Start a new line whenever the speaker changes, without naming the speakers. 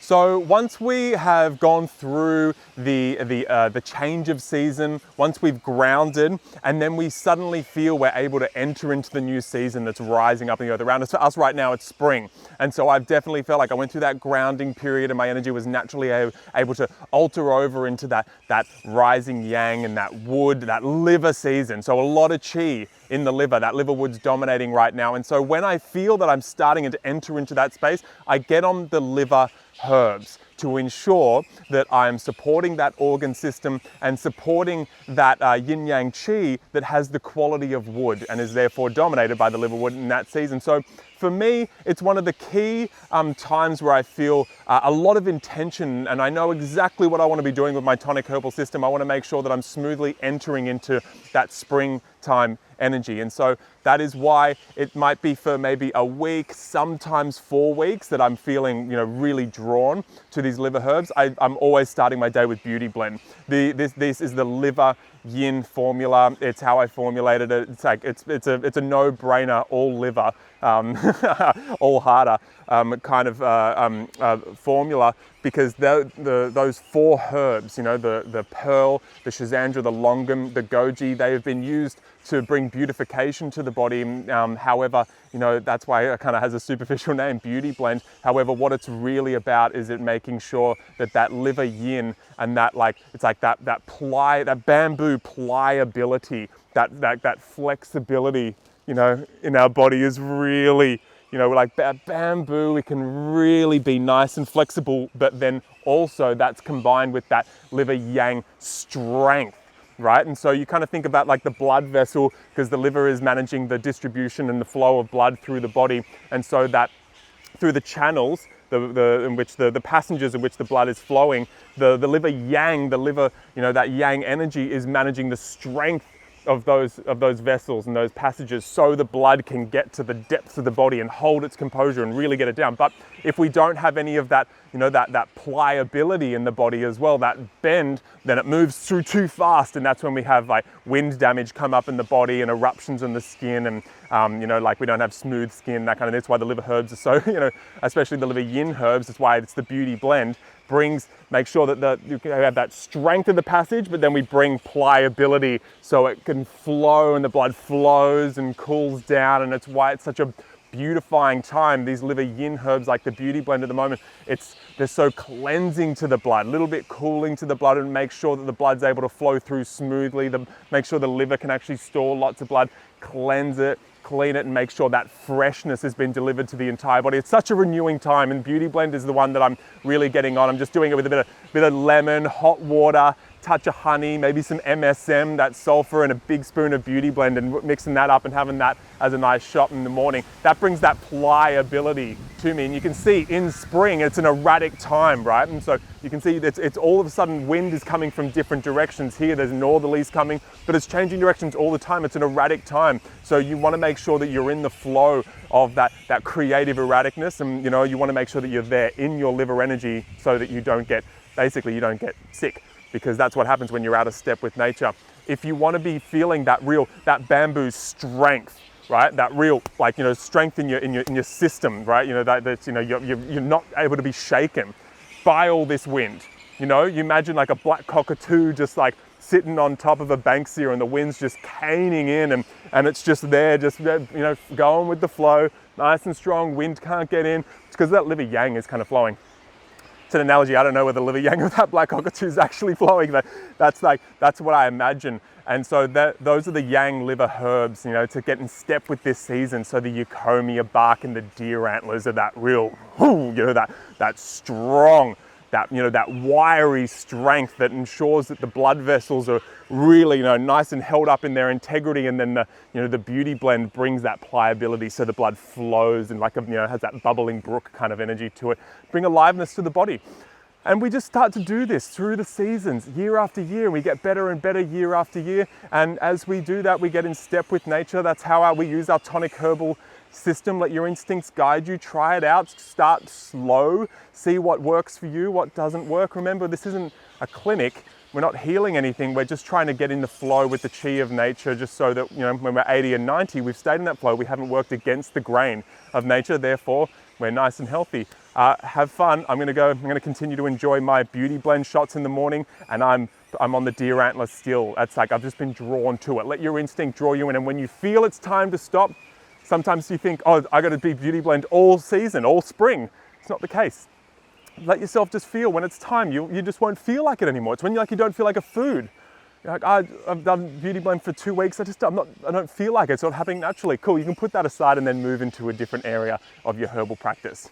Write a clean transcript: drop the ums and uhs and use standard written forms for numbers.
So once we have gone through the change of season, once we've grounded, and then we suddenly feel we're able to enter into the new season that's rising up in the earth around us. For us right now, it's spring. And so I've definitely felt like I went through that grounding period and my energy was naturally able to alter over into that rising yang and that wood, that liver season. So a lot of chi in the liver, that liver wood's dominating right now. And so when I feel that I'm starting to enter into that space, I get on the liver herbs to ensure that I'm supporting that organ system and supporting that yin-yang qi that has the quality of wood and is therefore dominated by the liver wood in that season. So for me, it's one of the key times where I feel a lot of intention, and I know exactly what I want to be doing with my tonic herbal system. I want to make sure that I'm smoothly entering into that springtime energy. And so that is why it might be for maybe a week, sometimes 4 weeks, that I'm feeling, really drawn to these liver herbs. I'm always starting my day with Beauty Blend. This is the liver yin formula. It's how I formulated it. It's like it's a no-brainer, all liver, all harder kind of formula, because those 4 herbs, the pearl, the schizandra, the longan, the goji, they have been used to bring beautification to the body. However, that's why it kind of has a superficial name, Beauty Blend. However, what it's really about is it making sure that liver yin and that bamboo pliability, that flexibility, in our body is really, like bamboo, it can really be nice and flexible, but then also that's combined with that liver yang strength. Right? And so you kind of think about like the blood vessel, because the liver is managing the distribution and the flow of blood through the body. And so that through the channels, the passengers in which the blood is flowing, the liver yang, that yang energy is managing the strength of those vessels and those passages, so the blood can get to the depths of the body and hold its composure and really get it down. But if we don't have any of that, that pliability in the body as well, that bend, then it moves through too fast, and that's when we have like wind damage come up in the body and eruptions in the skin, and like we don't have smooth skin, that kind of. That's why the liver herbs are so, especially the liver yin herbs. That's why it's the Beauty Blend. Make sure that you can have that strength of the passage, but then we bring pliability so it can flow and the blood flows and cools down, and it's why it's such a beautifying time. These liver yin herbs like the Beauty Blend at the moment, they're so cleansing to the blood, a little bit cooling to the blood, and make sure that the blood's able to flow through smoothly, make sure the liver can actually store lots of blood, cleanse it, clean it, and make sure that freshness has been delivered to the entire body. It's such a renewing time, and Beauty Blend is the one that I'm really getting on. I'm just doing it with a bit of lemon, hot water, touch of honey, maybe some MSM, that sulfur, and a big spoon of Beauty Blend, and mixing that up and having that as a nice shot in the morning. That brings that pliability to me, and you can see in spring it's an erratic time, right? And so you can see it's all of a sudden wind is coming from different directions. Here there's northerlies coming, but it's changing directions all the time. It's an erratic time, so you want to make sure that you're in the flow of that creative erraticness, and you want to make sure that you're there in your liver energy so that you don't get sick, because that's what happens when you're out of step with nature. If you want to be feeling that bamboo strength, right? That real, strength in your system, right? You're not able to be shaken by all this wind. You imagine like a black cockatoo just like sitting on top of a banksia, and the wind's just caning in, and it's just there, just going with the flow, nice and strong. Wind can't get in. It's because that liver yang is kind of flowing. It's an analogy. I don't know whether the liver yang of that black cockatoo is actually flowing, but that's what I imagine. And so those are the yang liver herbs, to get in step with this season. So the eucommia bark and the deer antlers are that real, that strong, that wiry strength that ensures that the blood vessels are really, nice and held up in their integrity. And then the Beauty Blend brings that pliability, so the blood flows and has that bubbling brook kind of energy to it, bring aliveness to the body. And we just start to do this through the seasons, year after year, and we get better and better year after year. And as we do that, we get in step with nature. That's how we use our tonic herbal system. Let your instincts guide you. Try it out. Start slow. See what works for you, what doesn't work. Remember, this isn't a clinic. We're not healing anything. We're just trying to get in the flow with the chi of nature, just so that, when we're 80 and 90, we've stayed in that flow. We haven't worked against the grain of nature. Therefore, we're nice and healthy. have fun. I'm gonna continue to enjoy my beauty blend shots in the morning, and I'm on the deer antler still. That's like, I've just been drawn to it. Let your instinct draw you in, and when you feel it's time to stop, sometimes you think, oh, I gotta be beauty blend all season, all spring. It's not the case. Let yourself just feel when it's time. You just won't feel like it anymore. It's when you don't feel like a food. You're like, I've done beauty blend for 2 weeks. I don't feel like it. It's not happening naturally. Cool, you can put that aside and then move into a different area of your herbal practice.